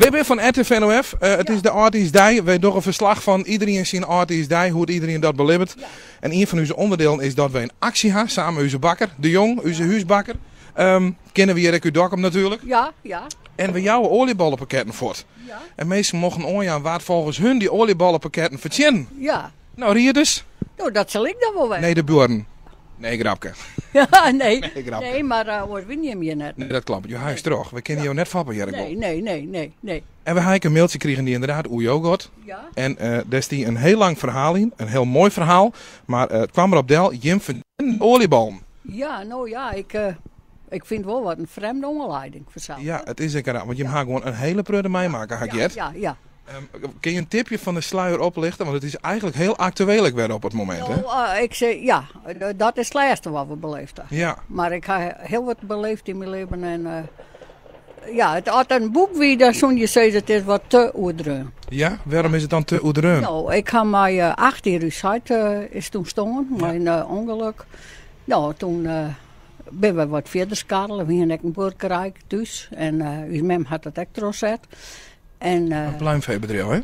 BB van RTV NOF, het is de Artiestdij. Wij doen een verslag van iedereen zijn Artiestdij, hoe iedereen dat beleeft. Ja. En een van onze onderdelen is dat wij een actie hebben, samen met onze bakker, de Jong, onze huisbakker. Kennen we hier ook uw dokkum natuurlijk. Ja, ja. En we jouwen olieballenpakketten voort. Ja. En mensen mogen onjaan waar volgens hun die olieballenpakketten verdienen. Ja. Nou, Rierders? Nou, dat zal ik dan wel weten. Nee, de buren. Nee, grapje. Ja, nee. Grapje. Nee, maar hoor, win je hem je net. Nee, dat klopt. Je huis terug. We kennen jou net vappen hier. Nee. En we hebben een mailtje kregen die inderdaad hoe jou gaat. Ja. En daar is die een heel lang verhaal in. Een heel mooi verhaal. Maar het kwam erop del, Jim verdient olieballen. Ja, nou ja, ik vind wel wat een vreemde onleiding voor zo. Ja, het is zeker. Want je mag gewoon een hele prudde meemaken, Ja. Kun je een tipje van de sluier oplichten? Want het is eigenlijk heel actueel weer op het moment. Nou, ik zeg, ja, dat is het laatste wat we beleefd hebben. Ja. Maar ik heb heel wat beleefd in mijn leven. En ja, het had een boek wie daar zo'n je zei, het is wat te oerdreun. Ja, waarom is het dan te oerdreun? Nou, ik heb mij 8 jaar is toen staan, mijn ongeluk. Nou, toen ben we wat verder skarrelen. We hadden een boerderij thuis. En uw mem had het ook gezet. Een pluimveebedrijf, hè?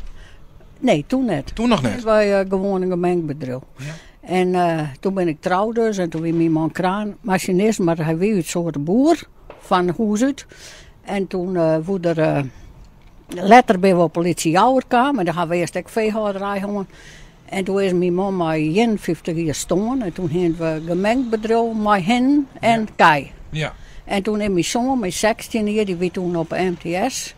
Nee, toen net. Toen nog net? Toen wij gewoon een gemengd bedrijf. Ja. En toen ben ik trouwd dus. En toen was mijn man kraanmachinist. Maar hij was een soort boer van huis uit. En toen woedde er... later ben we op politie Jouwer kwamen. En dan hebben we eerst ook veehouderij gehad. En toen is mijn man maar 51 jaar staan. En toen hadden we een gemengd bedrijf met hen en kei. Ja. En toen is mijn zoon, mijn 16 jaar, die was toen op MTS.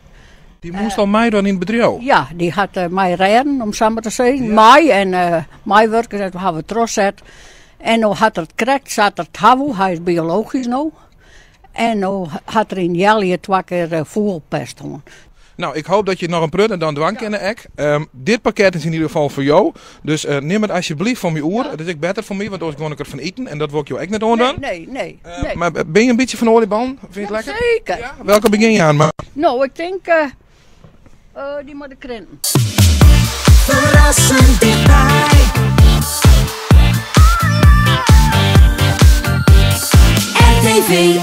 Die moest al mij dan in het bedrijf? Ja, die had mij rijden, om zo maar te zeggen. Ja. Mij en mij werken, dat hebben we trots gezet. En nu had er het correct, zat er het havel, hij is biologisch nu. En nu had er in Jelje 2 keer voelpest gewoon. Nou, ik hoop dat je nog een prut en dan dwang kennen. Dit pakket is in ieder geval voor jou. Dus neem het alsjeblieft van mijn oor. Ja. Dat is ook beter voor mij, want anders kon ik ervan eten. En dat wil ik jou ook net doen. Nee. Maar ben je een beetje van olieballen? Vind je het lekker? Zeker. Ja? Welke begin je aan? Maar... Nou, ik denk die moet ik krinten. Verrassend dichtbij. RTV